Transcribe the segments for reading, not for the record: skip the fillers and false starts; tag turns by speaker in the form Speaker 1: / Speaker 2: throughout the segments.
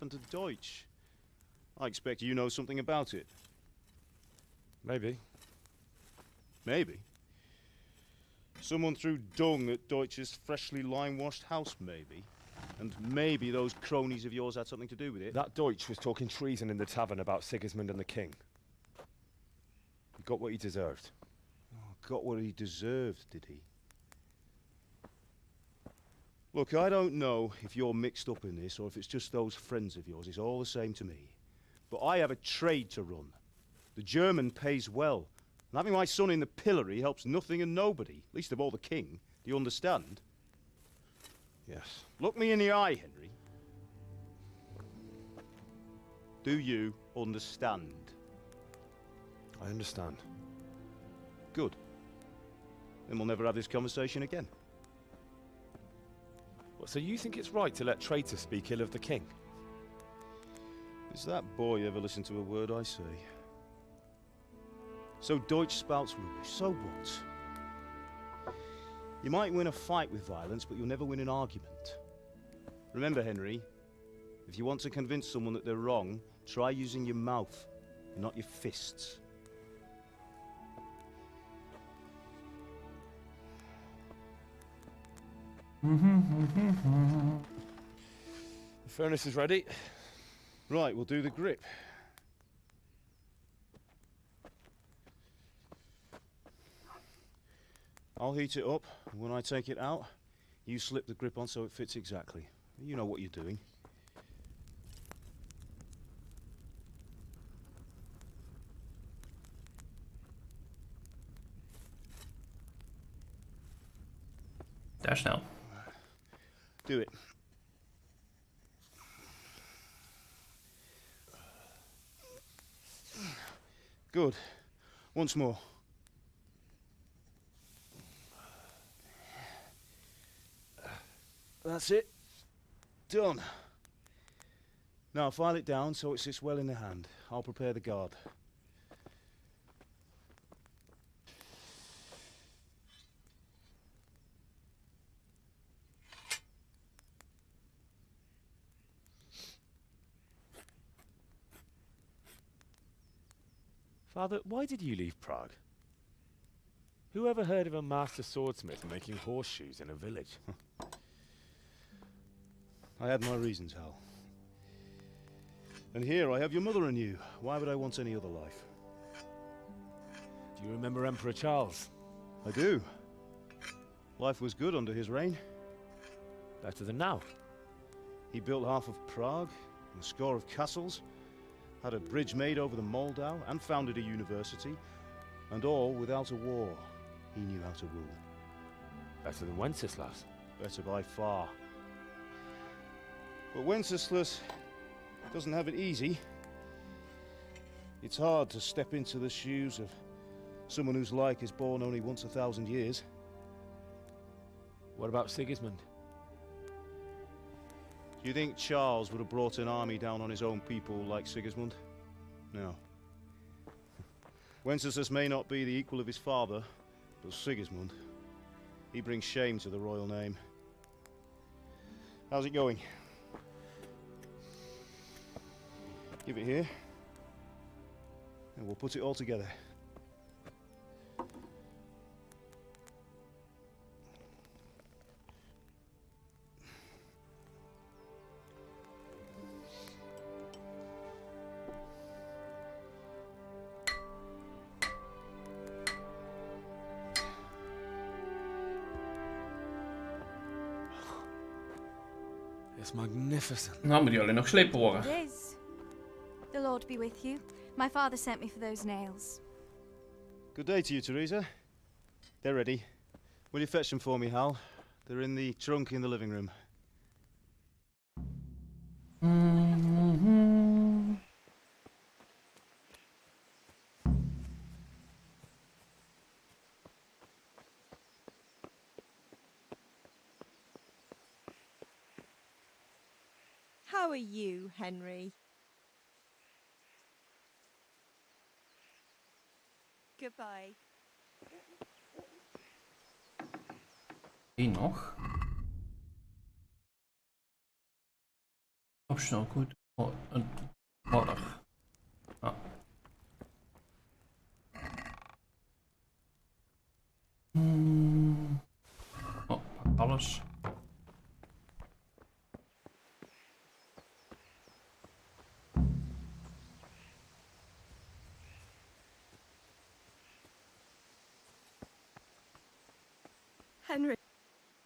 Speaker 1: happened to Deutsch? I expect you know something about it.
Speaker 2: Maybe.
Speaker 1: Maybe. Someone threw dung at Deutsch's freshly lime-washed house, maybe. And maybe those cronies of yours had something to do with it.
Speaker 2: That Deutsch was talking treason in the tavern about Sigismund and the king. He got what he deserved.
Speaker 1: Oh, got what he deserved, did he? Look, I don't know if you're mixed up in this or if it's just those friends of yours. It's all the same to me. But I have a trade to run. The German pays well. And having my son in the pillory helps nothing and nobody, least of all the king. Do you understand?
Speaker 2: Yes.
Speaker 1: Look me in the eye, Henry. Do you understand?
Speaker 2: I understand.
Speaker 1: Good. Then we'll never have this conversation again.
Speaker 2: What, so you think it's right to let traitors speak ill of the king?
Speaker 1: Does that boy ever listen to a word I say? So Deutsch spouts rubbish, so what? You might win a fight with violence, but you'll never win an argument. Remember, Henry, if you want to convince someone that they're wrong, try using your mouth, and not your fists.
Speaker 2: The furnace is ready.
Speaker 1: Right, we'll do the grip. I'll heat it up, and when I take it out, you slip the grip on so it fits exactly. You know what you're doing.
Speaker 3: Daar snel.
Speaker 1: Do it. Good. Once more. That's it. Done. Now file it down so it sits well in the hand. I'll prepare the guard.
Speaker 2: Father, why did you leave Prague? Who ever heard of a master swordsmith making horseshoes in a village?
Speaker 1: I had my reasons, Hal. And here I have your mother and you. Why would I want any other life?
Speaker 2: Do you remember Emperor Charles?
Speaker 1: I do. Life was good under his reign.
Speaker 2: Better than now.
Speaker 1: He built half of Prague, and a score of castles, had a bridge made over the Moldau, and founded a university, and all without a war. He knew how to rule.
Speaker 2: Better than Wenceslas.
Speaker 1: Better by far. But Wenceslas doesn't have it easy. It's hard to step into the shoes of someone whose like is born only once 1,000 years.
Speaker 2: What about Sigismund?
Speaker 1: Do you think Charles would have brought an army down on his own people like Sigismund? No. Wenceslas may not be the equal of his father, but Sigismund, he brings shame to the royal name. How's it going? Give it here, and we'll put it all together.
Speaker 2: It's magnificent.
Speaker 3: Nou moet die alleen nog slepen worden.
Speaker 4: It is. The Lord be with you. My father sent me for those nails.
Speaker 1: Good day to you, Teresa. They're ready. Will you fetch them for me, Hal? They're in the trunk in the living room.
Speaker 5: How are you, Henry? Goodbye.
Speaker 3: Die nog. Optional goed. Oh, een modder. Ah. Oh, pak alles.
Speaker 5: Henry.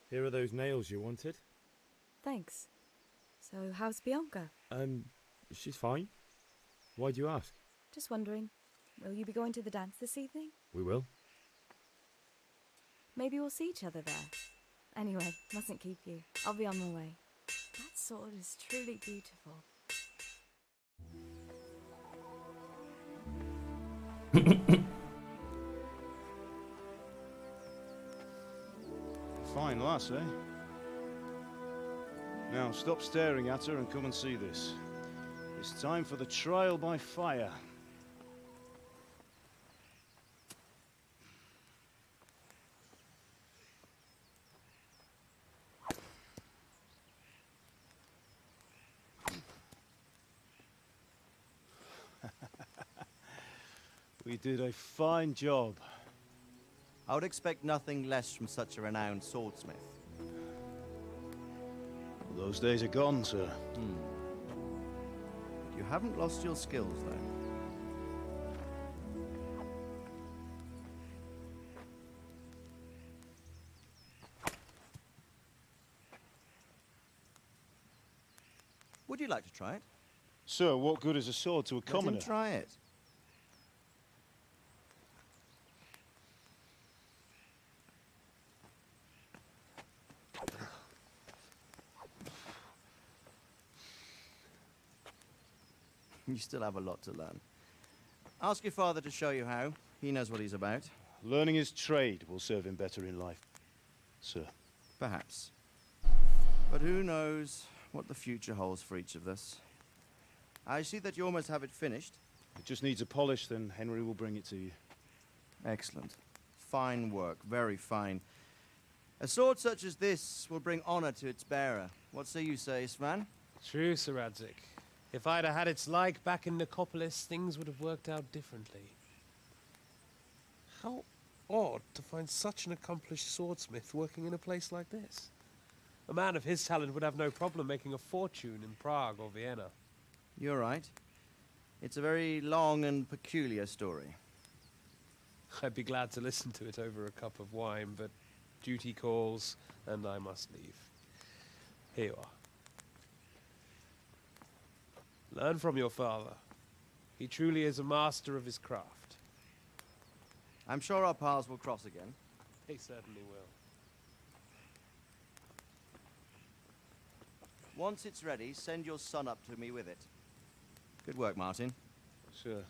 Speaker 2: Here are those nails you wanted.
Speaker 6: Thanks. So, how's Bianca?
Speaker 2: She's fine. Why do you ask?
Speaker 6: Just wondering, will you be going to the dance this evening?
Speaker 2: We will.
Speaker 6: Maybe we'll see each other there. Anyway, mustn't keep you. I'll be on my way. That sword is truly beautiful.
Speaker 1: Fine lass, eh? Now, stop staring at her and come and see this. It's time for the trial by fire. We did a fine job.
Speaker 7: I would expect nothing less from such a renowned swordsmith.
Speaker 1: Those days are gone, sir.
Speaker 7: You haven't lost your skills, though. Would you like to try it?
Speaker 1: Sir, what good is a sword to a
Speaker 7: Let
Speaker 1: commoner?
Speaker 7: him try it. You still have a lot to learn. Ask your father to show you how. He knows what he's about.
Speaker 1: Learning his trade will serve him better in life, sir.
Speaker 7: Perhaps. But who knows what the future holds for each of us. I see that you almost have it finished.
Speaker 1: It just needs a polish, then Henry will bring it to you.
Speaker 7: Excellent. Fine work, very fine. A sword such as this will bring honor to its bearer. What say you, Svan?
Speaker 8: True, Sir Radzik. If I'd have had its like back in Nicopolis, things would have worked out differently. How odd to find such an accomplished swordsmith working in a place like this. A man of his talent would have no problem making a fortune in Prague or Vienna.
Speaker 7: You're right. It's a very long and peculiar story.
Speaker 8: I'd be glad to listen to it over a cup of wine, but duty calls, and I must leave. Here you are. Learn from your father. He truly is a master of his craft.
Speaker 7: I'm sure our paths will cross again.
Speaker 8: He certainly will.
Speaker 7: Once it's ready, send your son up to me with it. Good work, Martin.
Speaker 1: Sir.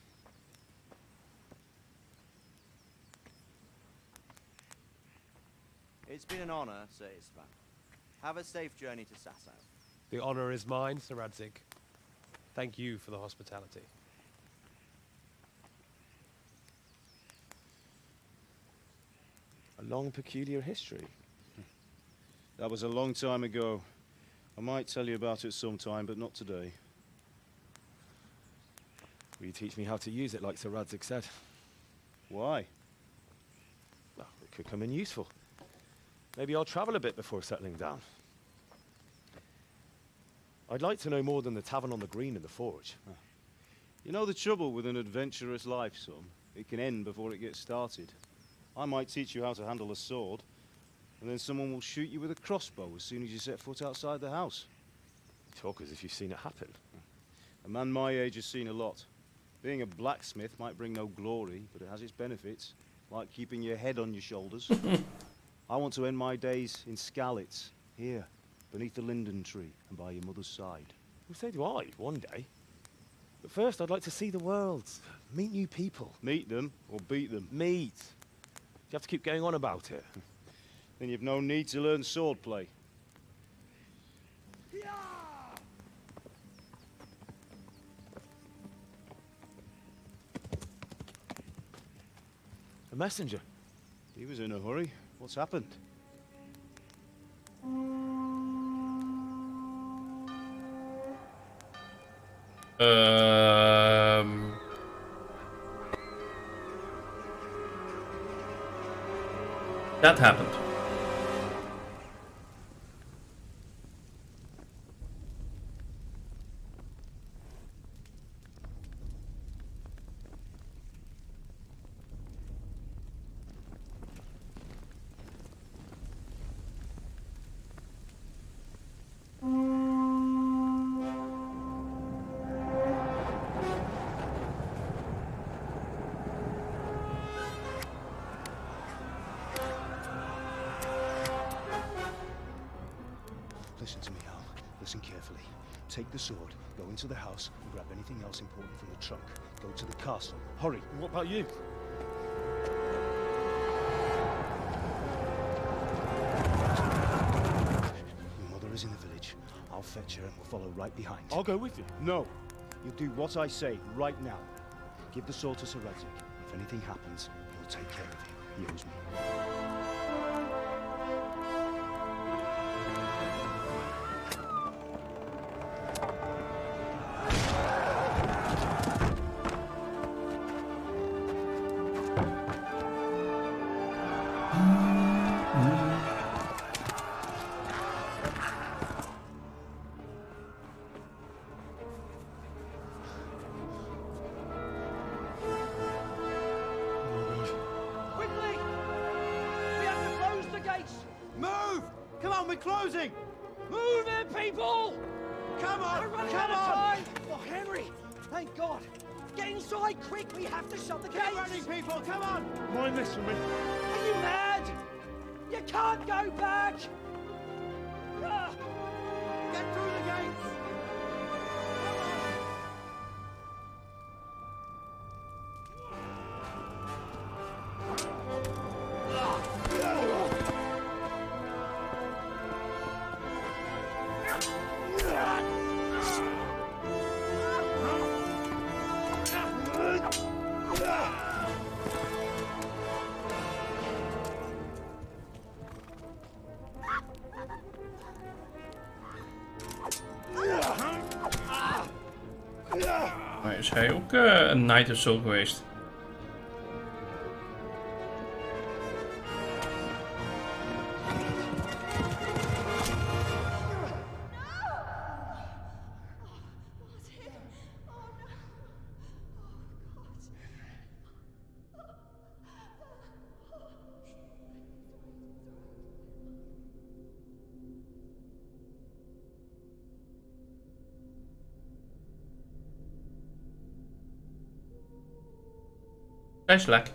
Speaker 7: It's been an honor, Sir Isvan. Have a safe journey to Sasau.
Speaker 8: The honor is mine, Sir Radzik. Thank you for the hospitality.
Speaker 2: A long, peculiar history.
Speaker 1: That was a long time ago. I might tell you about it sometime, but not today.
Speaker 2: Will you teach me how to use it like Sir Radzik said?
Speaker 1: Why?
Speaker 2: Well, it could come in useful. Maybe I'll travel a bit before settling down. I'd like to know more than the tavern on the green and the forge.
Speaker 1: You know the trouble with an adventurous life, son? It can end before it gets started. I might teach you how to handle a sword, and then someone will shoot you with a crossbow as soon as you set foot outside the house.
Speaker 2: You talk as if you've seen it happen.
Speaker 1: A man my age has seen a lot. Being a blacksmith might bring no glory, but it has its benefits, like keeping your head on your shoulders. I want to end my days in Skalitz, here, beneath the linden tree and by your mother's side.
Speaker 2: Well, so do I, one day. But first, I'd like to see the world, meet new people.
Speaker 1: Meet them or beat them.
Speaker 2: Meet. You have to keep going on about it.
Speaker 1: Then you've no need to learn swordplay.
Speaker 2: A messenger.
Speaker 1: He was in a hurry. What's happened?
Speaker 3: That happened.
Speaker 1: Listen to me, Al. Listen carefully. Take the sword, go into the house, and grab anything else important from the trunk. Go to the castle. Hurry.
Speaker 2: What about you?
Speaker 1: Your mother is in the village. I'll fetch her and we'll follow right behind.
Speaker 2: I'll go with you.
Speaker 1: No. You'll do what I say right now. Give the sword to Sir Redrick. If anything happens, he'll take care of you. He owes me.
Speaker 9: Quickly! We have to close the gates!
Speaker 7: Move! Come on, we're closing!
Speaker 9: Move it, people!
Speaker 7: Come on!
Speaker 9: We're running
Speaker 7: Come
Speaker 9: out of
Speaker 7: on!
Speaker 9: time! Oh, Henry! Thank God! Get inside quick! We have to shut the gates!
Speaker 7: Get running, people! Come on!
Speaker 2: Mind this for me.
Speaker 9: Are you mad? You can't go back! Ah,
Speaker 7: Get through the gates!
Speaker 3: Maar is hij ook een Night of Soul geweest? Flashlight.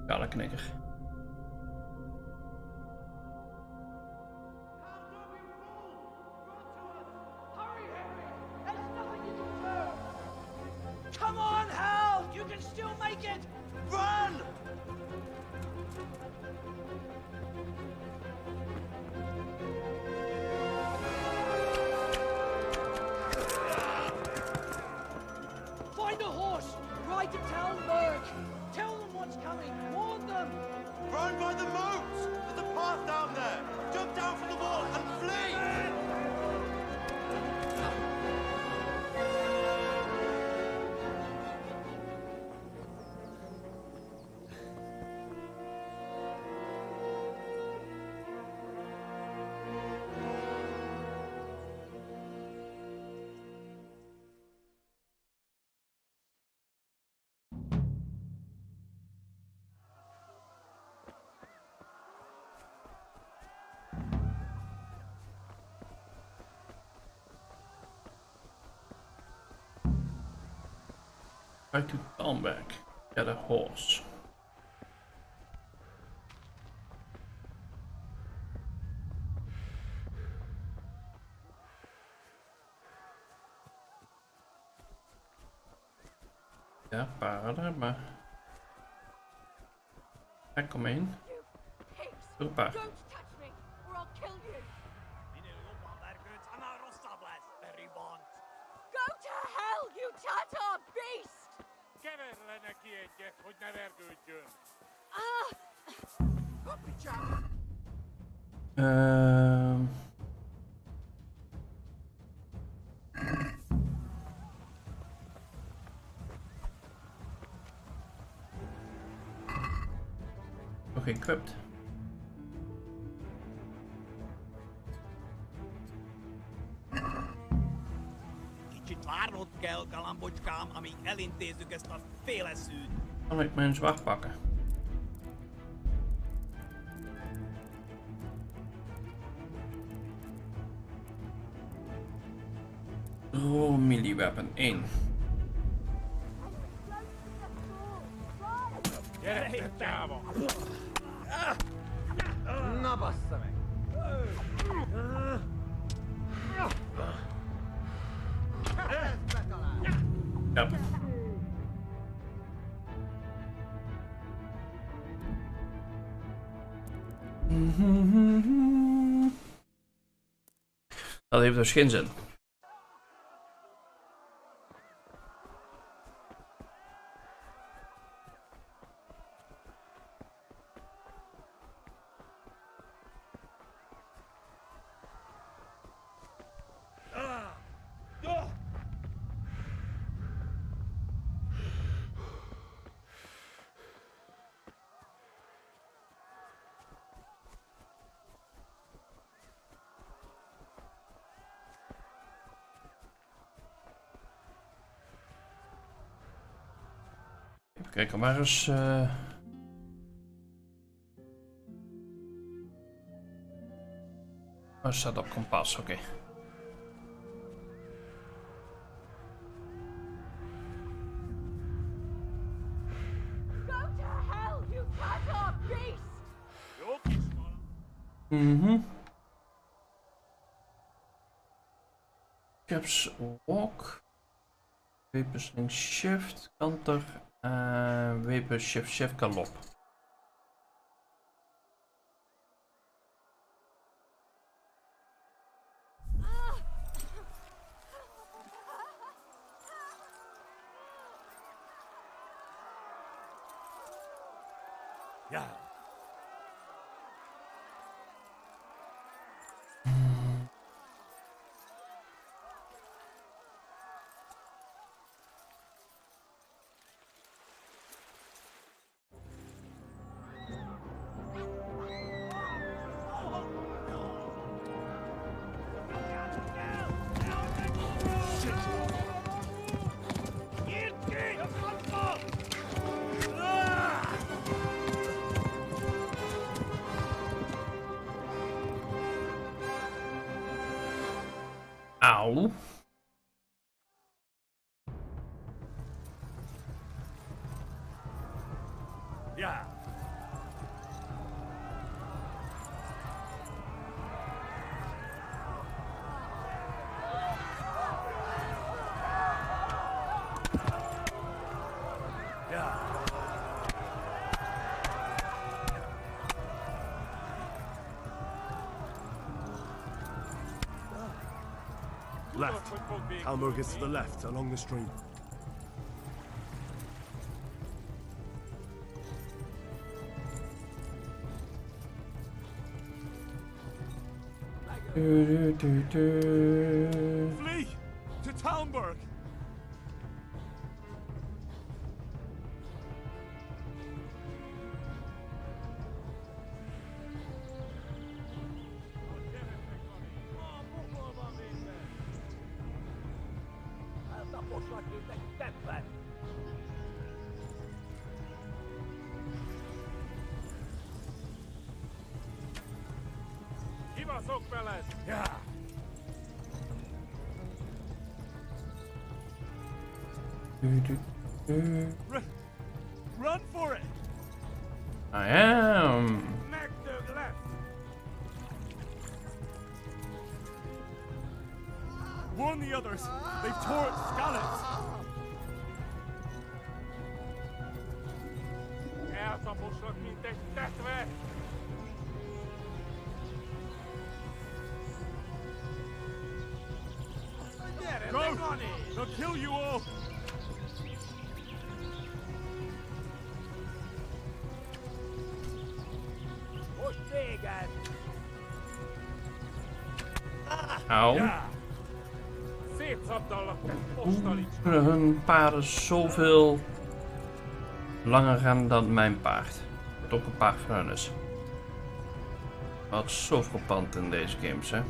Speaker 3: Kale knikker.
Speaker 9: hurry, Henry! There's nothing you can do! Come on, Hal! You can still make it!
Speaker 7: Run!
Speaker 9: Find a horse! Ride to town, Merc! Tell them what's coming! Warn them!
Speaker 7: Run by the moat! There's a path down there! Jump down from the wall and flee!
Speaker 3: Try to come back. Get a horse. Ja, paarden, maar... Kijk, kom heen. Doe paard.
Speaker 6: Don't touch me, or I'll kill you. Go to hell, you Tatar beast! Ah!
Speaker 3: Nog equipped.
Speaker 9: Kicsit várnod kell, galambocskám, amíg elintézzük ezt a féleszűt.
Speaker 3: Kan ik mijn zwaard pakken? Oh, melee weapon 1.
Speaker 9: Na bassza meg! Ezt betalál!
Speaker 3: Ja. Dat heeft dus geen zin. Even kijken, waar is... Waar staat op kompas? Oké.
Speaker 5: Go to hell, you cut-off beast!
Speaker 3: Caps walk. Weepensling shift, kanter. Wepen shift galop.
Speaker 9: Ja.
Speaker 3: Auw.
Speaker 9: Ja.
Speaker 10: Left. Talmberg is to the left, along the stream. Flee! To Talmberg!
Speaker 9: Ja.
Speaker 10: Run for it!
Speaker 3: I am.
Speaker 9: Neck to left.
Speaker 10: Warn the others! They've tore its scallops!
Speaker 9: Eltaposod mint egy tetve!
Speaker 10: Go! They'll kill you all!
Speaker 9: Most téged!
Speaker 3: Auw. Hoe kunnen hun paarden zoveel langer gaan dan mijn paard? Het ook een paard van hun is. Wat zo frappant in deze games, hè?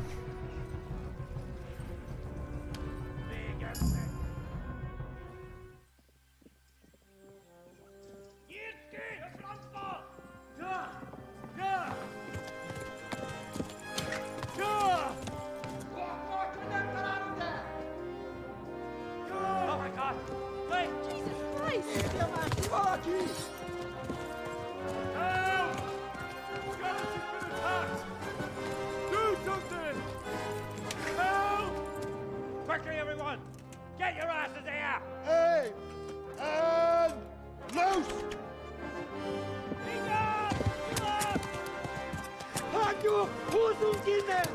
Speaker 9: Quickly, everyone! Get your asses here!
Speaker 10: Hey! And loose!
Speaker 9: Halt your horses in there!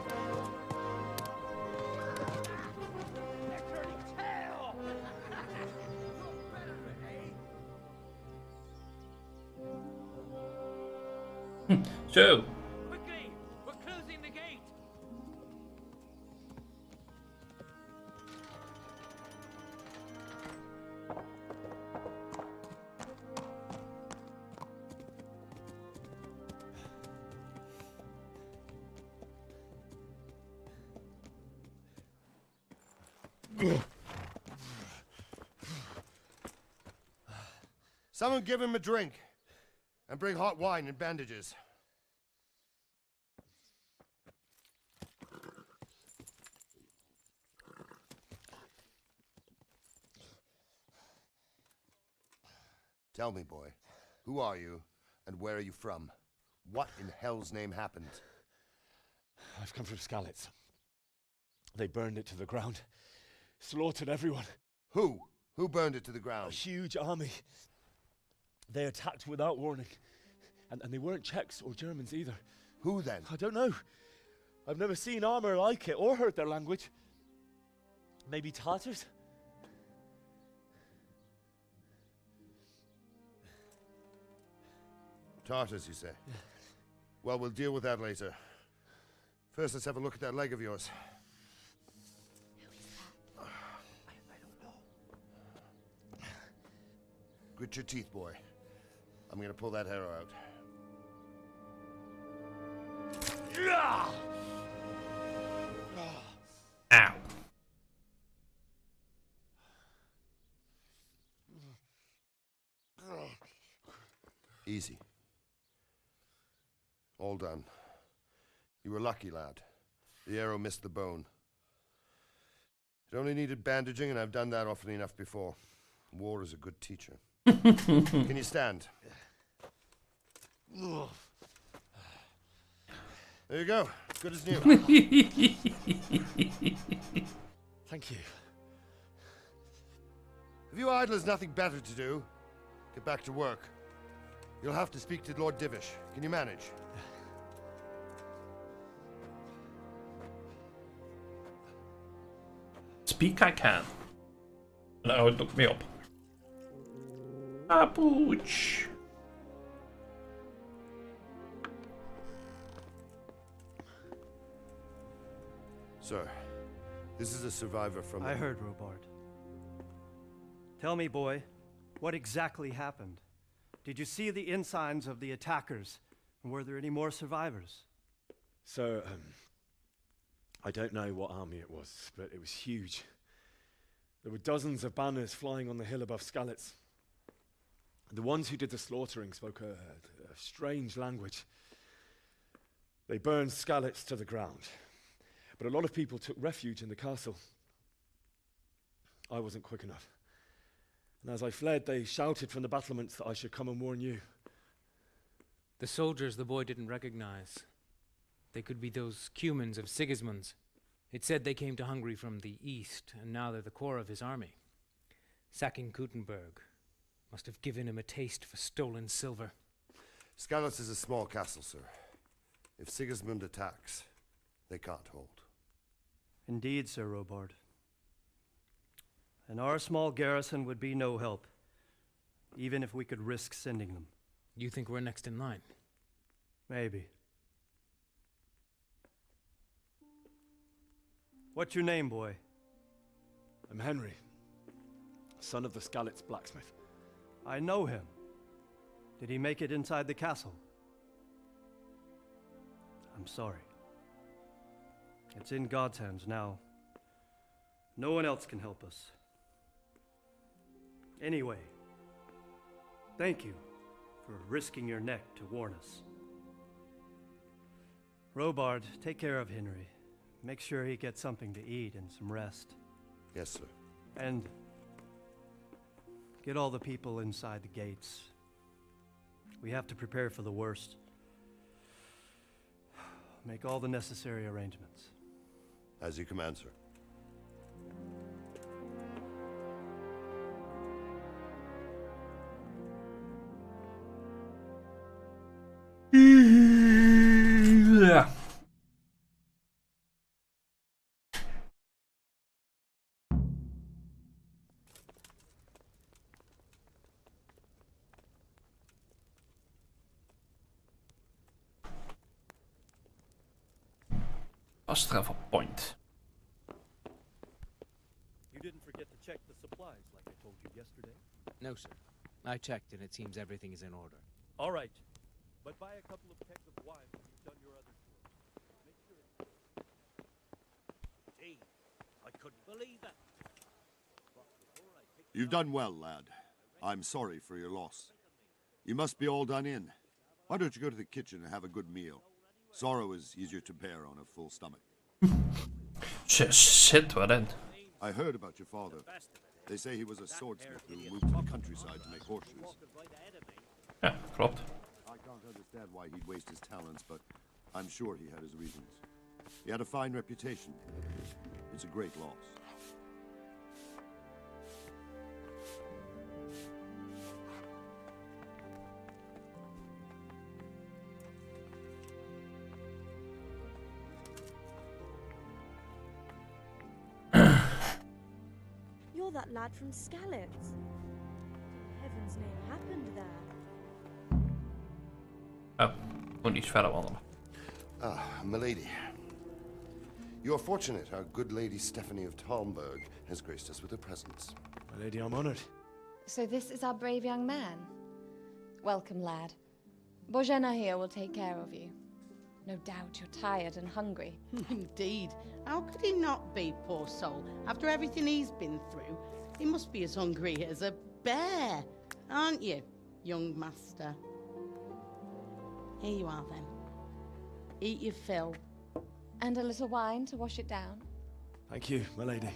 Speaker 9: They're turning tail!
Speaker 3: Zo.
Speaker 9: Quickly! We're closing the gate!
Speaker 10: Someone give him a drink. And bring hot wine and bandages. Tell me, boy, who are you and where are you from? What in hell's name happened?
Speaker 2: I've come from Skalitz. They burned it to the ground. Slaughtered everyone.
Speaker 10: Who? Who burned it to the
Speaker 2: A
Speaker 10: ground?
Speaker 2: huge army. They attacked without warning. And they weren't Czechs or Germans either.
Speaker 10: Who then?
Speaker 2: I don't know. I've never seen armor like it or heard their language. Maybe Tatars?
Speaker 10: Tartars, you say? Well, we'll deal with that later. First, let's have a look at that leg of yours.
Speaker 9: I don't know.
Speaker 10: Grit your teeth, boy. I'm gonna pull that arrow out.
Speaker 3: Auw.
Speaker 10: Easy. All done. You were lucky, lad. The arrow missed the bone. It only needed bandaging, and I've done that often enough before. War is a good teacher. Can you stand? There you go. Good as new.
Speaker 2: Thank you.
Speaker 10: If you idlers nothing better to do, get back to work. You'll have to speak to Lord Divish. Can you manage?
Speaker 3: Speak I can. Nou, het doet me op. Apooch.
Speaker 10: Sir, this is a survivor from...
Speaker 11: I heard, Robard. Tell me, boy, what exactly happened? Did you see the ensigns of the attackers? And were there any more survivors?
Speaker 2: So, I don't know what army it was, but it was huge. There were dozens of banners flying on the hill above Skalitz. The ones who did the slaughtering spoke a strange language. They burned Skalitz to the ground. But a lot of people took refuge in the castle. I wasn't quick enough. And as I fled, they shouted from the battlements that I should come and warn you.
Speaker 12: The soldiers the boy didn't recognize. They could be those Cumans of Sigismund's. It said they came to Hungary from the east, and now they're the core of his army. Sacking Gutenberg must have given him a taste for stolen silver.
Speaker 10: Skalitz is a small castle, sir. If Sigismund attacks, they can't hold.
Speaker 11: Indeed, Sir Robard. And our small garrison would be no help, even if we could risk sending them.
Speaker 12: You think we're next in line?
Speaker 11: Maybe. What's your name, boy?
Speaker 2: I'm Henry, son of the Skalitz blacksmith.
Speaker 11: I know him. Did he make it inside the castle? I'm sorry. It's in God's hands now. No one else can help us. Anyway, thank you for risking your neck to warn us. Robard, take care of Henry. Make sure he gets something to eat and some rest.
Speaker 10: Yes, sir.
Speaker 11: And get all the people inside the gates. We have to prepare for the worst. Make all the necessary arrangements.
Speaker 10: As you command, sir.
Speaker 3: Ja. Fast travel point.
Speaker 11: You didn't forget to check the supplies like I told you yesterday?
Speaker 12: No, sir. I checked and it seems everything is in order.
Speaker 11: All right. But buy a couple of kegs of wine when you've done your other chores. Make sure
Speaker 9: Gee, I couldn't believe it.
Speaker 13: You've done well, lad. I'm sorry for your loss. You must be all done in. Why don't you go to the kitchen and have a good meal? Sorrow is easier to bear on a full stomach.
Speaker 3: Shit, wat dan?
Speaker 13: I heard about your father. They say he was a swordsmith who moved to the countryside to make horseshoes.
Speaker 3: Ja, klopt.
Speaker 13: I can't understand why he'd waste his talents, but I'm sure he had his reasons. He had a fine reputation. It's a great loss.
Speaker 6: You're that lad from Skalitz. In heaven's name happened there?
Speaker 3: Oh, moet iets verder wandelen.
Speaker 10: Ah, milady. You are fortunate our good lady Stephanie of Talmberg has graced us with her presence.
Speaker 2: My lady, I'm honored.
Speaker 6: So this is our brave young man. Welcome, lad. Bozhena here will take care of you. No doubt you're tired and hungry.
Speaker 14: Indeed. How could he not be, poor soul? After everything he's been through, he must be as hungry as a bear, aren't you, young master? Here you are, then. Eat your fill.
Speaker 6: And a little wine to wash it down.
Speaker 2: Thank you, my lady.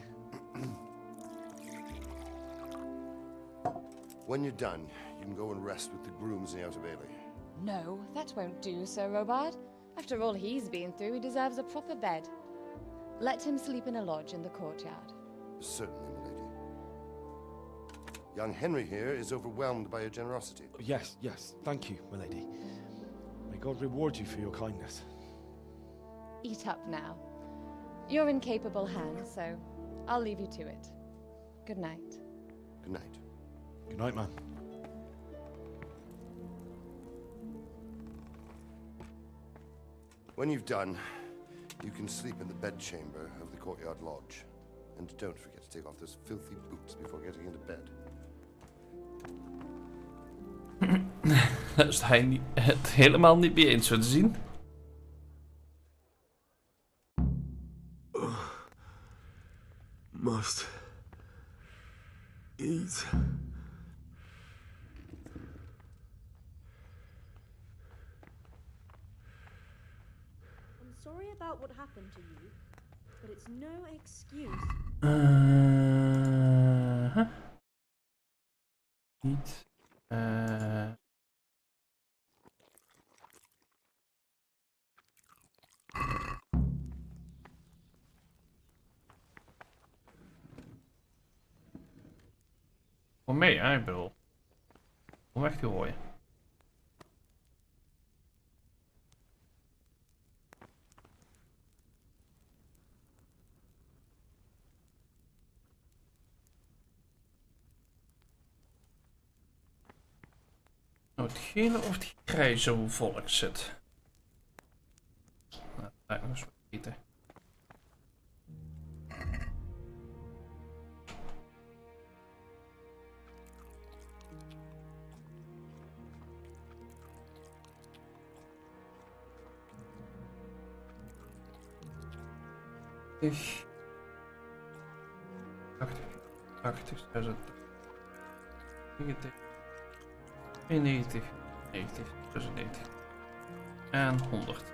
Speaker 10: When you're done, you can go and rest with the grooms in the Outer Bailey.
Speaker 6: No, that won't do, Sir Robard. After all he's been through, he deserves a proper bed. Let him sleep in a lodge in the courtyard.
Speaker 10: Certainly, milady. Young Henry here is overwhelmed by your generosity.
Speaker 2: Yes, yes. Thank you, my lady. May God reward you for your kindness.
Speaker 6: Eat up now. You're in capable hands, so I'll leave you to it. Good night.
Speaker 10: Good night.
Speaker 2: Good night, man.
Speaker 10: When you've done, you can sleep in the bedchamber of the courtyard lodge. And don't forget to take off those filthy boots before getting into bed.
Speaker 3: Daar is hij het helemaal niet mee eens, zo te zien.
Speaker 15: Must eat.
Speaker 6: I'm sorry about what happened to you, but it's no excuse.
Speaker 3: Niet. Kom mee, hè, ik bedoel. Kom weg te gooien. Nou, het gele of het grijze hoe volk zit. Nou, dat nog eens eten. 80, 80, 90, 92, 90, 96 en 100.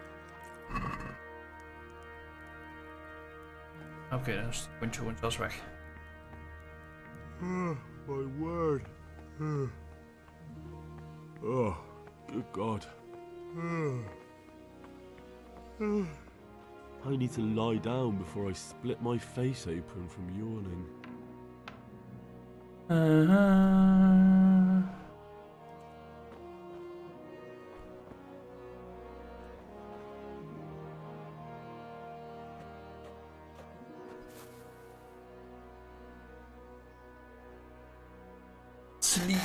Speaker 3: Oké, dan is die puntje zelfs weg.
Speaker 2: My word. Oh, good God. I need to lie down before I split my face open from yawning.
Speaker 3: Sleep.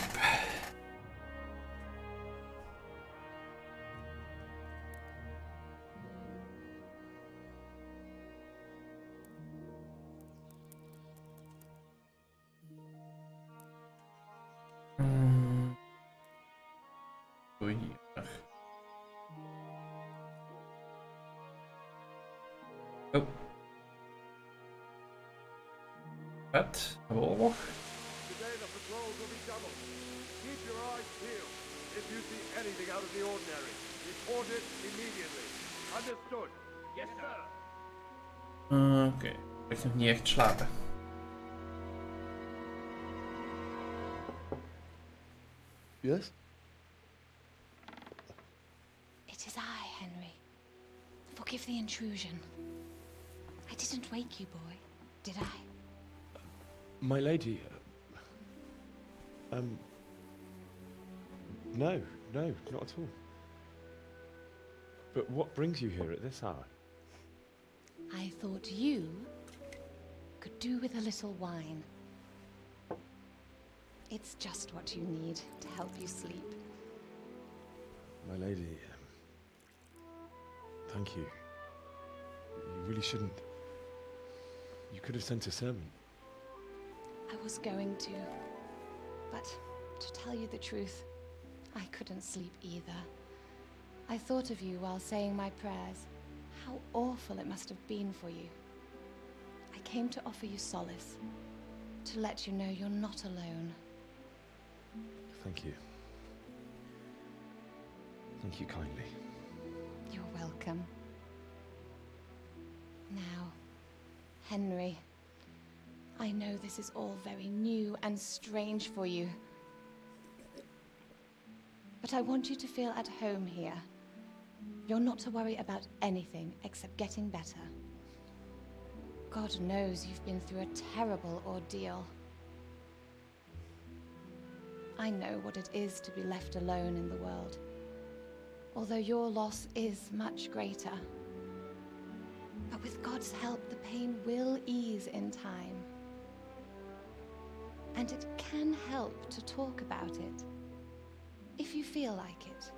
Speaker 3: Doe hier. Oh. Wat? Hebben we oorlog?
Speaker 10: Today the patrols will be doubled. Keep your eyes peeled. If you see anything out of the ordinary, report it immediately. Understood? Yes, sir.
Speaker 3: Oké. Ik heb nog niet echt slapen.
Speaker 2: Yes?
Speaker 6: It is I, Henry. Forgive the intrusion. I didn't wake you, boy, did I?
Speaker 2: My lady, no, not at all. But what brings you here at this hour?
Speaker 6: I thought you could do with a little wine. It's just what you need to help you sleep.
Speaker 2: My lady, thank you. You really shouldn't. You could have sent a servant.
Speaker 6: I was going to, but to tell you the truth, I couldn't sleep either. I thought of you while saying my prayers. How awful it must have been for you. I came to offer you solace, to let you know you're not alone.
Speaker 2: Thank you. Thank you kindly.
Speaker 6: You're welcome. Now, Henry, I know this is all very new and strange for you. But I want you to feel at home here. You're not to worry about anything except getting better. God knows you've been through a terrible ordeal. I know what it is to be left alone in the world, although your loss is much greater. But with God's help, the pain will ease in time. And it can help to talk about it, if you feel like it.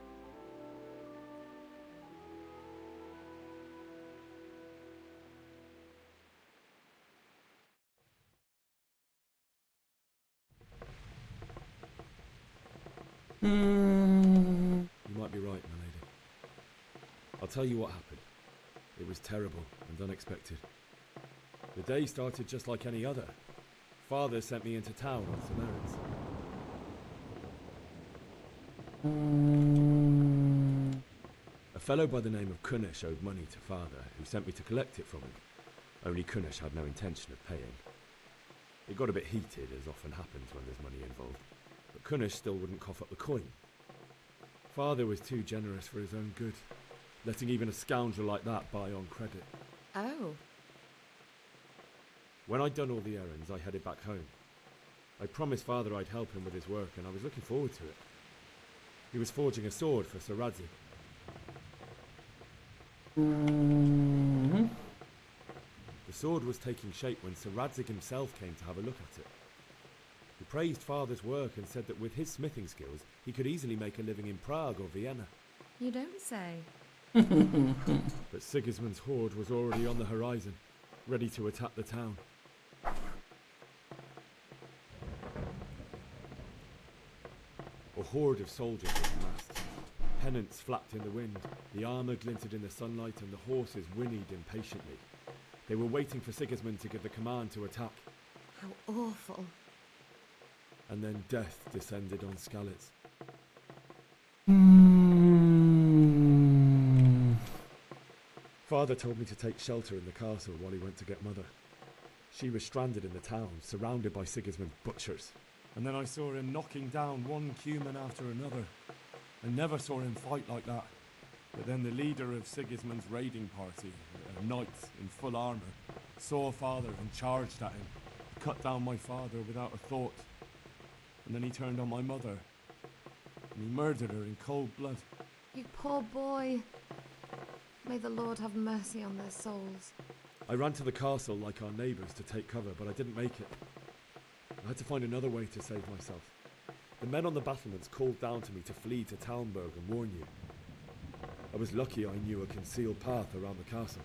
Speaker 2: You might be right, my lady. I'll tell you what happened. It was terrible and unexpected. The day started just like any other. Father sent me into town on some errands. A fellow by the name of Kunish owed money to Father, who sent me to collect it from him. Only Kunish had no intention of paying. It got a bit heated, as often happens when there's money involved, but Kunish still wouldn't cough up the coin. Father was too generous for his own good, letting even a scoundrel like that buy on credit.
Speaker 15: Oh.
Speaker 2: When I'd done all the errands, I headed back home. I promised Father I'd help him with his work, and I was looking forward to it. He was forging a sword for Sir Radzig. The sword was taking shape when Sir Radzig himself came to have a look at it. He praised Father's work and said that with his smithing skills, he could easily make a living in Prague or Vienna.
Speaker 15: You don't say.
Speaker 2: But Sigismund's horde was already on the horizon, ready to attack the town. A horde of soldiers was massed. Pennants flapped in the wind, the armour glinted in the sunlight, and the horses whinnied impatiently. They were waiting for Sigismund to give the command to attack.
Speaker 15: How awful.
Speaker 2: And then death descended on Skalitz. Father told me to take shelter in the castle while he went to get Mother. She was stranded in the town, surrounded by Sigismund's butchers. And then I saw him knocking down one Cuman after another. I never saw him fight like that. But then the leader of Sigismund's raiding party, a knight in full armour, saw Father and charged at him, cut down my father without a thought. And then he turned on my mother, and he murdered her in cold blood.
Speaker 15: You poor boy. May the Lord have mercy on their souls.
Speaker 2: I ran to the castle like our neighbours to take cover, but I didn't make it. I had to find another way to save myself. The men on the battlements called down to me to flee to Talmberg and warn you. I was lucky I knew a concealed path around the castle.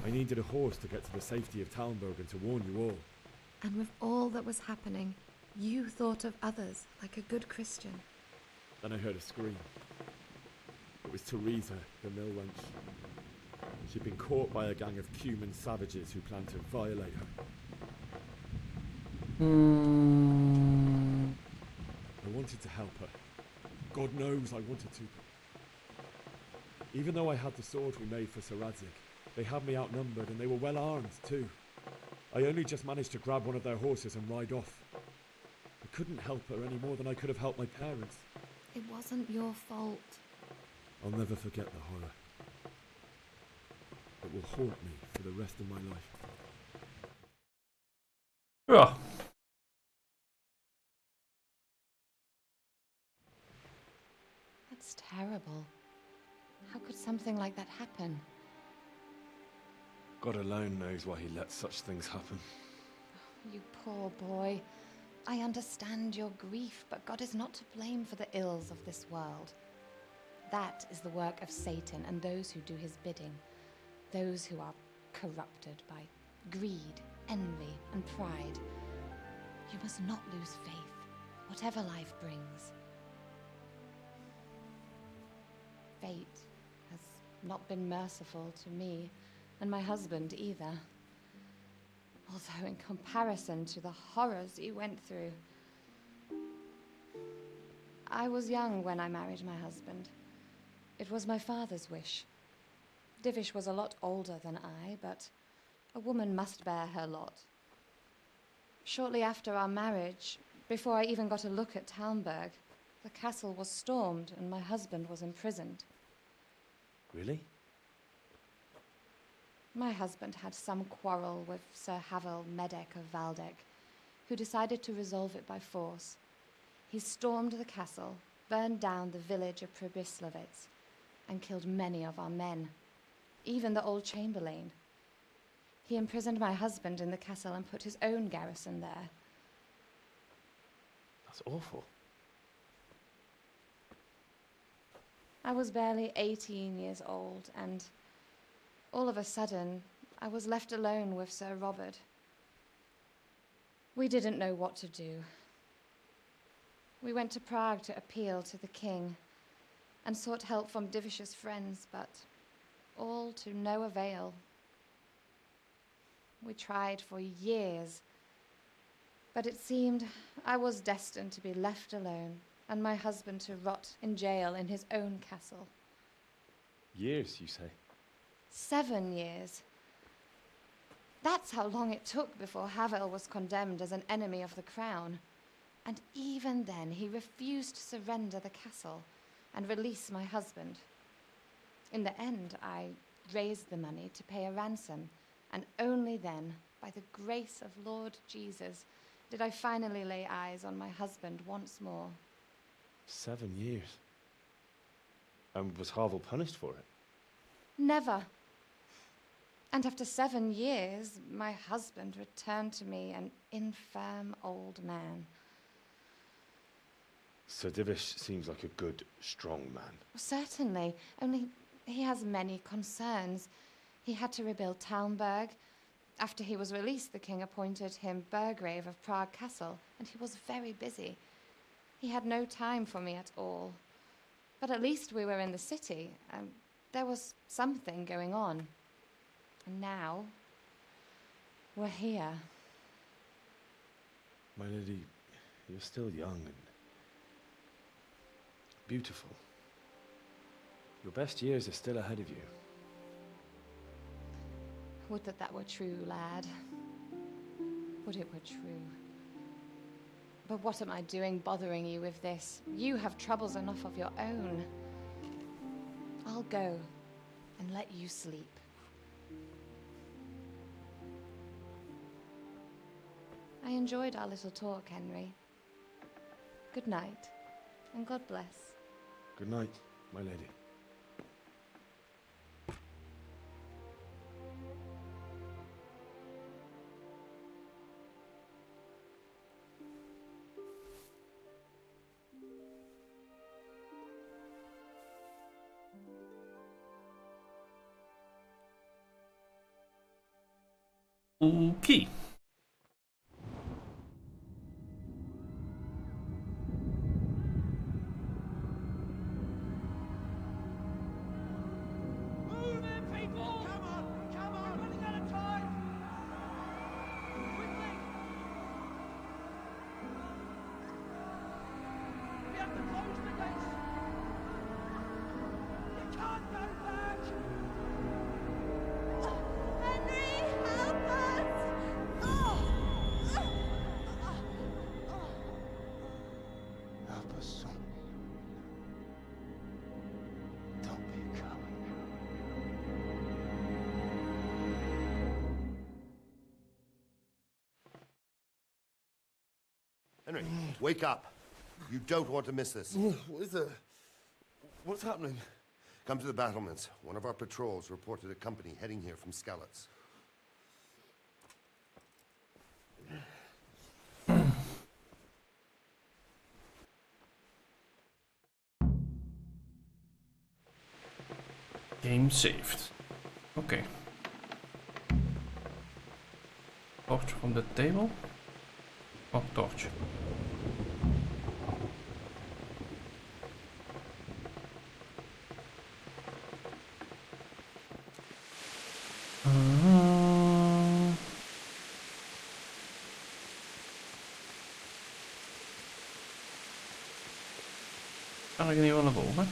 Speaker 2: I needed a horse to get to the safety of Talmberg and to warn you all.
Speaker 15: And with all that was happening, you thought of others like a good Christian.
Speaker 2: Then I heard a scream. It was Teresa, the mill wench. She'd been caught by a gang of Cuman savages who planned to violate her. I wanted to help her. God knows I wanted to. Even though I had the sword we made for Sir Radzig, they had me outnumbered and they were well armed too. I only just managed to grab one of their horses and ride off. I couldn't help her any more than I could have helped my parents.
Speaker 15: It wasn't your fault.
Speaker 2: I'll never forget the horror. It will haunt me for the rest of my life.
Speaker 3: Ja.
Speaker 6: That's terrible. How could something like that happen?
Speaker 2: God alone knows why he lets such things happen.
Speaker 6: You poor boy. I understand your grief, but God is not to blame for the ills of this world. That is the work of Satan and those who do his bidding. Those who are corrupted by greed, envy, and pride. You must not lose faith, whatever life brings. Fate has not been merciful to me, and my husband either. Although in comparison to the horrors you went through. I was young when I married my husband. It was my father's wish. Divish was a lot older than I, but a woman must bear her lot. Shortly after our marriage, before I even got a look at Talmberg, the castle was stormed and my husband was imprisoned.
Speaker 2: Really?
Speaker 6: My husband had some quarrel with Sir Havel Medek of Valdek, who decided to resolve it by force. He stormed the castle, burned down the village of Pribyslavitz, and killed many of our men, even the old chamberlain. He imprisoned my husband in the castle and put his own garrison there.
Speaker 2: That's awful.
Speaker 6: I was barely 18 years old, and all of a sudden, I was left alone with Sir Robert. We didn't know what to do. We went to Prague to appeal to the king and sought help from Divish's friends, but all to no avail. We tried for years, but it seemed I was destined to be left alone and my husband to rot in jail in his own castle.
Speaker 2: Years, you say?
Speaker 6: 7 years. That's how long it took before Havel was condemned as an enemy of the crown. And even then, he refused to surrender the castle and release my husband. In the end, I raised the money to pay a ransom, and only then, by the grace of Lord Jesus, did I finally lay eyes on my husband once more.
Speaker 2: 7 years? And was Havel punished for it?
Speaker 6: Never. And after 7 years, my husband returned to me an infirm old man.
Speaker 2: Sir Divish seems like a good, strong man.
Speaker 6: Certainly, only he has many concerns. He had to rebuild Talmberg. After he was released, the king appointed him Burgrave of Prague Castle, and he was very busy. He had no time for me at all. But at least we were in the city. There was something going on. And now, we're here.
Speaker 2: My lady, you're still young and beautiful. Your best years are still ahead of you.
Speaker 6: Would that that were true, lad. Would it were true. But what am I doing bothering you with this? You have troubles enough of your own. I'll go and let you sleep. I enjoyed our little talk, Henry. Good night, and God bless.
Speaker 2: Good night, my lady.
Speaker 3: Okay.
Speaker 9: Move it, people! Come on! Come on! We're running out of time! Quickly! We have to close the gates! You can't go back! Henry, help us!
Speaker 1: Help us, son. Don't be a coward.
Speaker 10: Henry, wake up. You don't want to miss this.
Speaker 2: What is it? What's happening?
Speaker 10: Come to the battlements. One of our patrols reported a company heading here from Skalitz.
Speaker 3: Game saved. Okay. Torch from the table. Oh, torch. Kan ik er niet wel naar boven?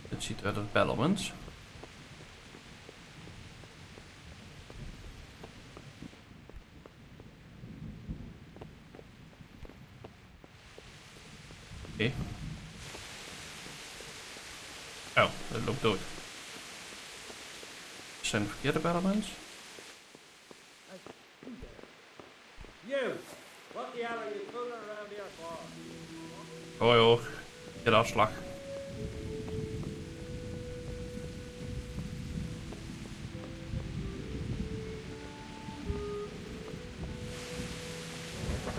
Speaker 3: Dit ziet uit als battlements. Oké. Oh, dat loopt dood. Zijn de verkeerde battlements?
Speaker 9: You! What the hell are you fooling around here for?
Speaker 3: Hoi hoor, de afslag.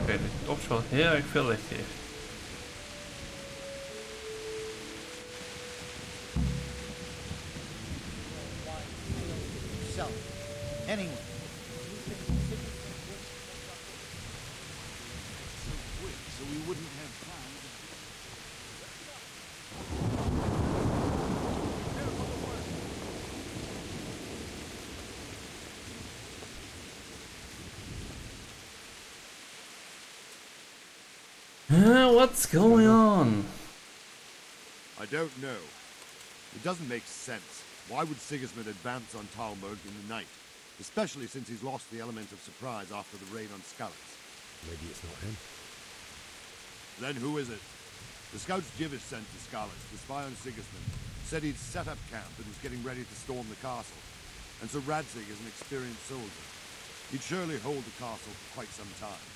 Speaker 3: Oké, dit torch wel heel erg veel licht heeft.
Speaker 16: So, anyway. So we wouldn't have time to...
Speaker 3: What's going on?
Speaker 13: I don't know. It doesn't make sense. Why would Sigismund advance on Talmberg in the night? Especially since he's lost the element of surprise after the raid on Skalitz.
Speaker 2: Maybe it's not him.
Speaker 13: Then who is it? The scouts Jivish sent to Skalitz to spy on Sigismund said he'd set up camp and was getting ready to storm the castle. And so Radzig is an experienced soldier. He'd surely hold the castle for quite some time.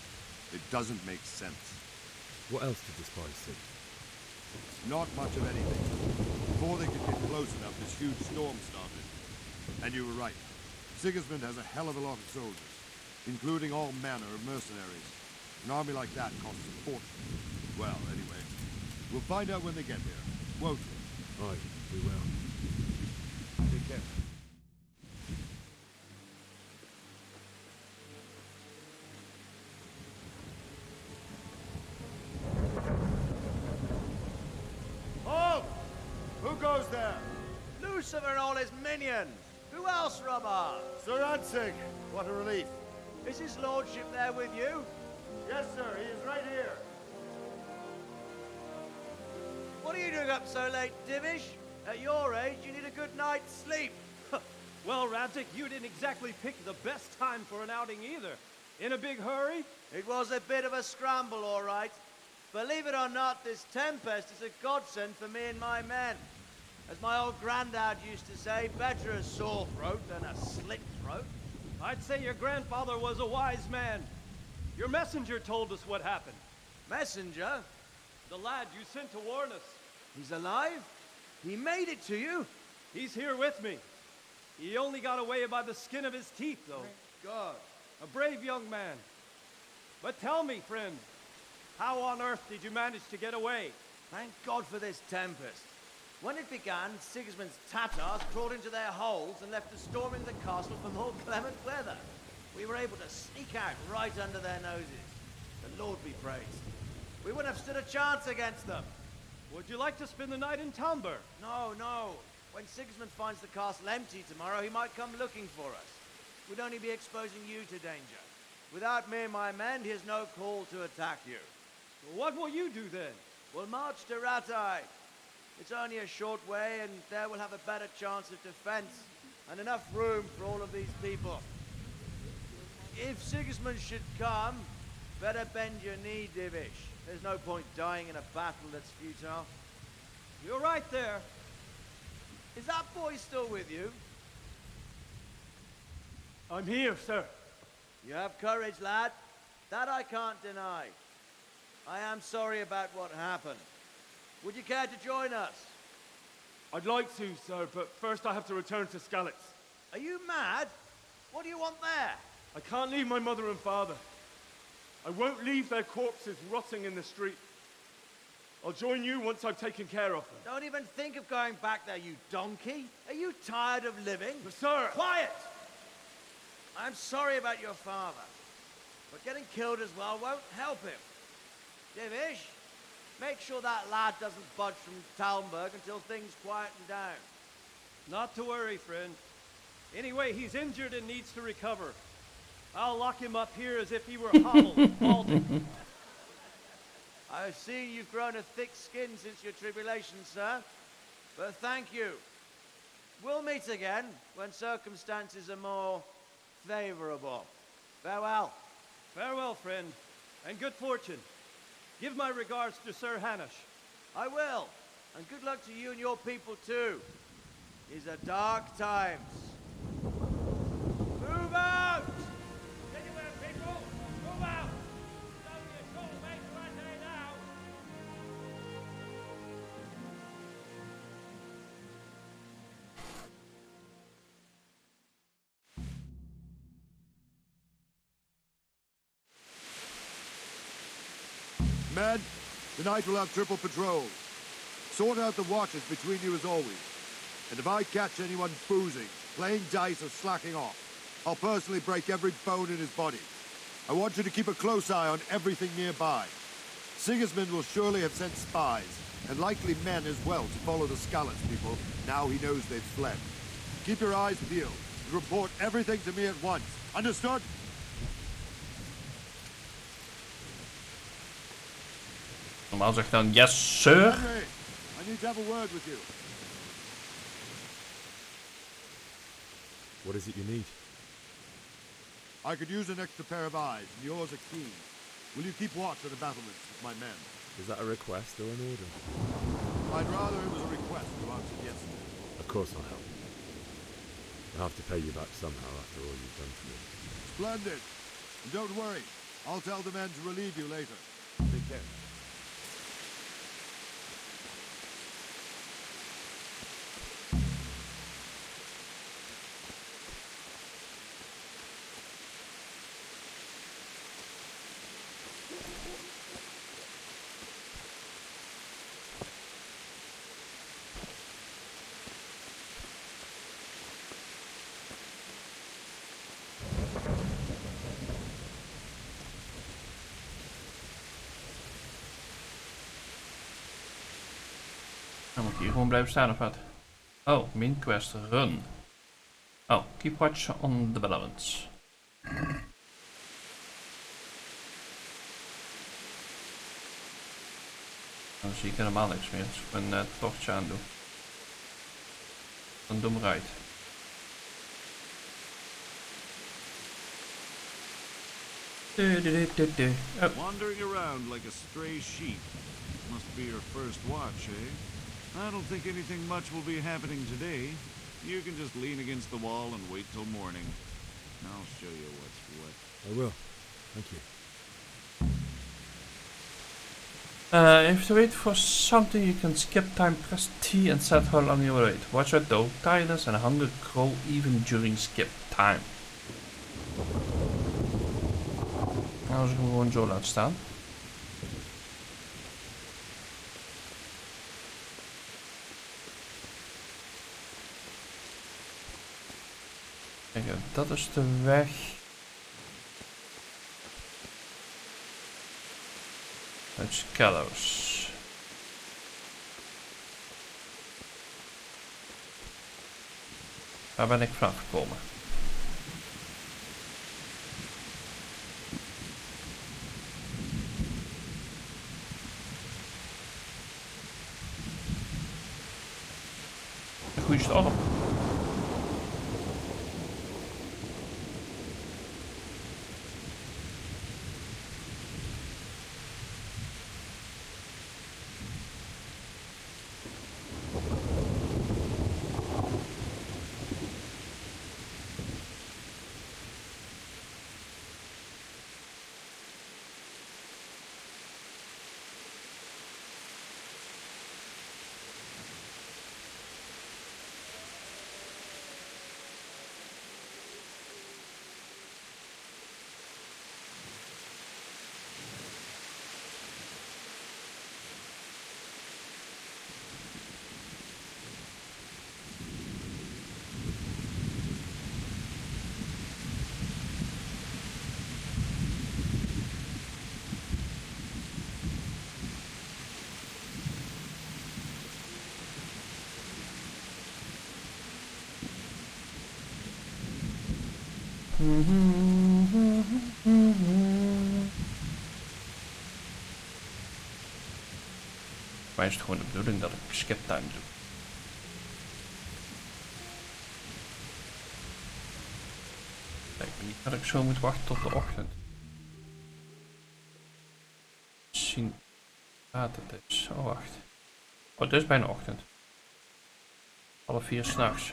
Speaker 13: It doesn't make sense.
Speaker 2: What else did the spies see?
Speaker 13: Not much of anything. Before they could get close enough, this huge storm started. And you were right. Sigismund has a hell of a lot of soldiers, including all manner of mercenaries. An army like that costs a fortune. Well, anyway, we'll find out when they get there, won't we?
Speaker 2: Aye, we will.
Speaker 13: Take care.
Speaker 7: Lucifer and all his minions. Who else, Robert?
Speaker 10: Sir Ansig, what a relief.
Speaker 7: Is his lordship there with you?
Speaker 10: Yes, sir, he is right here.
Speaker 7: What are you doing up so late, Divish? At your age, you need a good night's sleep.
Speaker 17: Well, Radzik, you didn't exactly pick the best time for an outing either. In a big hurry?
Speaker 7: It was a bit of a scramble, all right. Believe it or not, this tempest is a godsend for me and my men. As my old granddad used to say, better a sore throat than a slit throat.
Speaker 17: I'd say your grandfather was a wise man. Your messenger told us what happened.
Speaker 7: Messenger?
Speaker 17: The lad you sent to warn us.
Speaker 7: He's alive? He made it to you?
Speaker 17: He's here with me. He only got away by the skin of his teeth, though.
Speaker 7: Thank God.
Speaker 17: A brave young man. But tell me, friend, how on earth did you manage to get away?
Speaker 7: Thank God for this tempest. When it began, Sigismund's Tatars crawled into their holes and left us storming the castle for more clement weather. We were able to sneak out right under their noses. The Lord be praised. We wouldn't have stood a chance against them.
Speaker 17: Would you like to spend the night in Talmberg?
Speaker 7: No, no. When Sigismund finds the castle empty tomorrow, he might come looking for us. We'd only be exposing you to danger. Without me and my men, he has no call to attack you.
Speaker 17: What will you do then?
Speaker 7: We'll march to Ratai. It's only a short way, and there we'll have a better chance of defense and enough room for all of these people. If Sigismund should come, better bend your knee, Divish. There's no point dying in a battle that's futile.
Speaker 17: You're right there.
Speaker 7: Is that boy still with you?
Speaker 17: I'm here, sir.
Speaker 7: You have courage, lad. That I can't deny. I am sorry about what happened. Would you care to join us?
Speaker 17: I'd like to, sir, but first I have to return to Skalitz.
Speaker 7: Are you mad? What do you want there?
Speaker 17: I can't leave my mother and father. I won't leave their corpses rotting in the street. I'll join you once I've taken care of them.
Speaker 7: Don't even think of going back there, you donkey. Are you tired of living?
Speaker 17: But sir...
Speaker 7: Quiet! I'm sorry about your father, but getting killed as well won't help him. Divish, make sure that lad doesn't budge from Talmberg until things quieten down.
Speaker 17: Not to worry, friend. Anyway, he's injured and needs to recover. I'll lock him up here as if he were hobbled and balding.
Speaker 7: I see you've grown a thick skin since your tribulation, sir. But thank you. We'll meet again when circumstances are more favorable. Farewell.
Speaker 17: Farewell, friend, and good fortune. Give my regards to Sir Hanush.
Speaker 7: I will. And good luck to you and your people, too. These are dark times. Move out!
Speaker 17: Anywhere, people! Move out! It's only a short way to Ratai now.
Speaker 13: Men, tonight we'll have triple patrol. Sort out the watches between you as always. And if I catch anyone boozing, playing dice or slacking off, I'll personally break every bone in his body. I want you to keep a close eye on everything nearby. Sigismund will surely have sent spies, and likely men as well, to follow the Skalitz people, now he knows they've fled. Keep your eyes peeled, and report everything to me at once. Understood?
Speaker 3: Normaal zegt dan yes, sir.
Speaker 13: Henry, I need to have a word with you.
Speaker 2: What is it you need?
Speaker 13: I could use an extra pair of eyes, and yours are keen. Will you keep watch at the battlements with my men?
Speaker 2: Is that a request or an order?
Speaker 13: I'd rather it was a request you answered yes to.
Speaker 2: Of course I'll help. I'll have to pay you back somehow after all you've done for me.
Speaker 13: Splendid. And don't worry, I'll tell the men to relieve you later. Take care.
Speaker 3: Dan moet ik hier gewoon blijven staan of wat? Oh, main quest, run. Oh, keep watch on developments. Dan zie ik helemaal niks meer als ik mijn torch aandoe. Dan doe maar uit.
Speaker 13: Oh. Wandering around like a stray sheep. Must be your first watch, eh? I don't think anything much will be happening today. You can just lean against the wall and wait till morning. I'll show you what's what.
Speaker 2: I will. Thank you.
Speaker 3: If you wait for something, you can skip time, press T and set how long you will wait. Watch out though, tiredness and hunger grow even during skip time. Nou, als ik hem gewoon zo laat staan. Kijk, dat is de weg. Uit Skellos. Waar ben ik vanaf gekomen? De goede storm. Maar is het gewoon de bedoeling dat ik skip time doe? Lijkt me niet dat ik zo moet wachten tot de ochtend. Zien laat het is. Oh wacht. Oh, het is bijna ochtend. 3:30 s'nachts.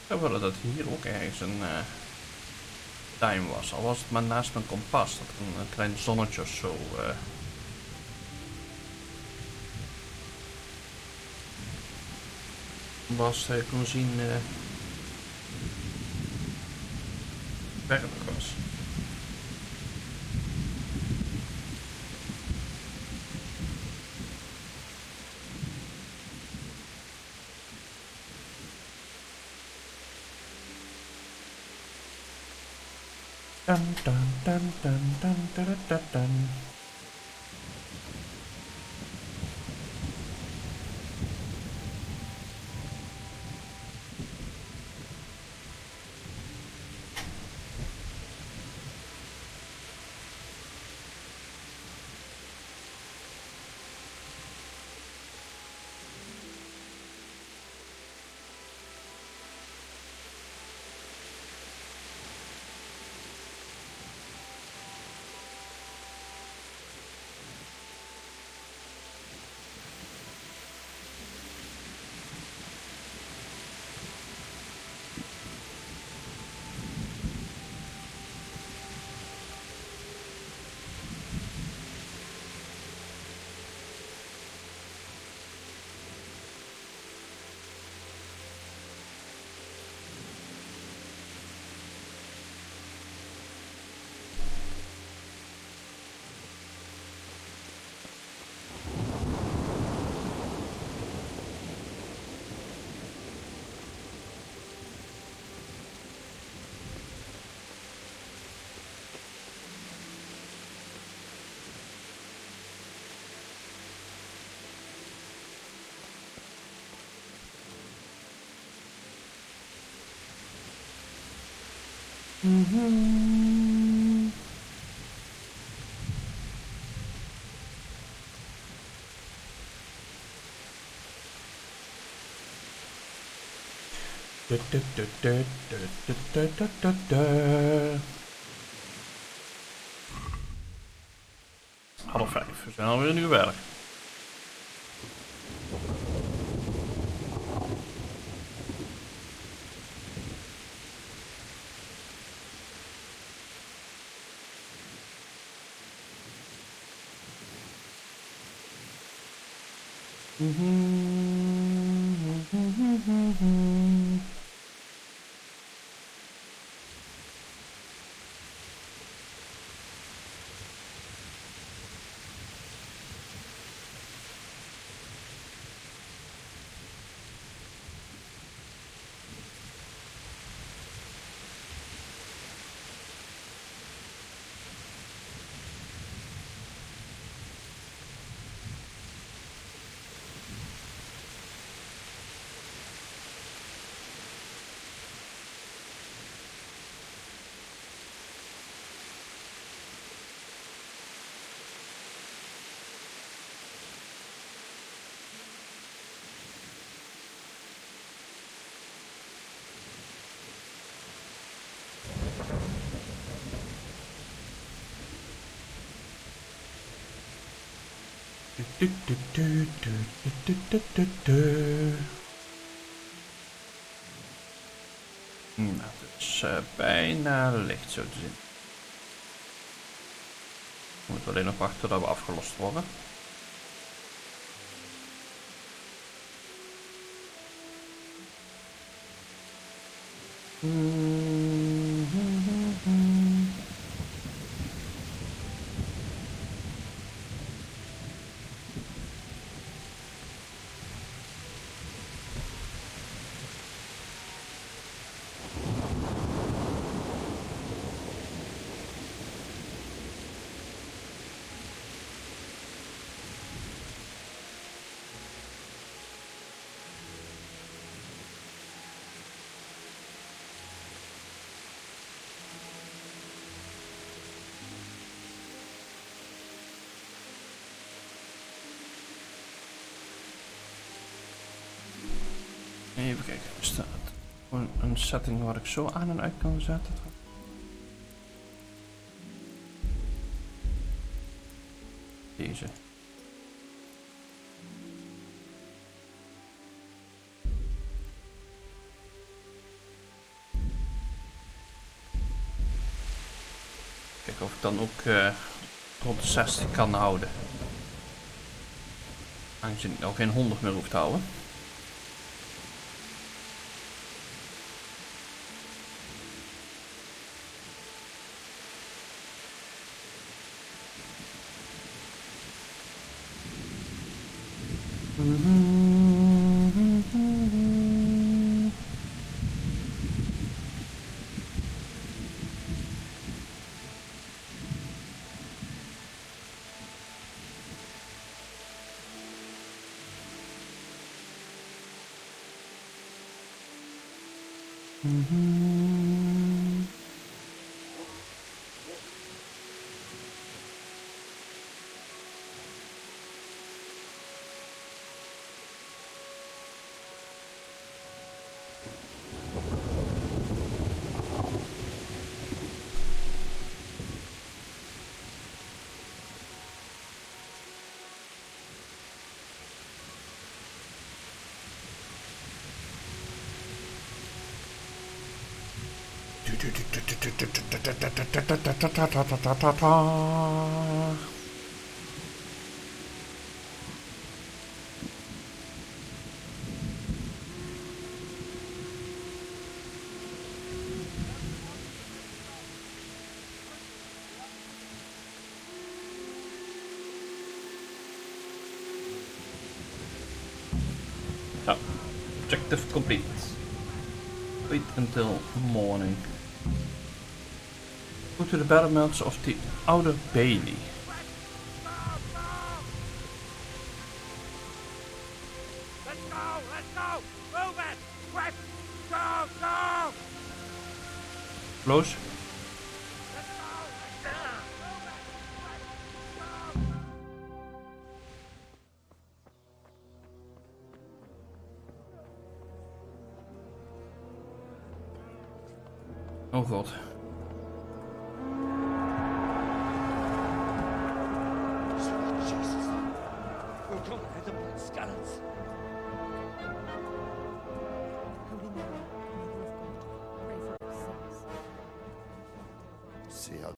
Speaker 3: Ik wilde dat hier ook ergens een time was, al was het maar naast mijn kompas, dat er een klein zonnetje of zo was, dat je kon zien ver het was. Dun dun dun dun dun dun dun dun. Half 5, we zijn alweer een uur werk. Nou, het is bijna licht zo te zien. We moeten alleen nog wachten tot we afgelost worden. Even kijken, er staat een setting waar ik zo aan en uit kan zetten. Deze. Kijken of ik dan ook rond de 60 kan houden. Aangezien ik nou geen 100 meer hoef te houden. So, objective complete. Wait until morning. Go to the battlements of the Outer Bailey.
Speaker 9: Let's go! Let's go! Move it! Quick! Go! Go!
Speaker 3: Close. Oh god.
Speaker 9: Jesus. We'll come and head up like scallops.
Speaker 15: Holy Mary, Mother of God, pray for us sinners.
Speaker 10: See how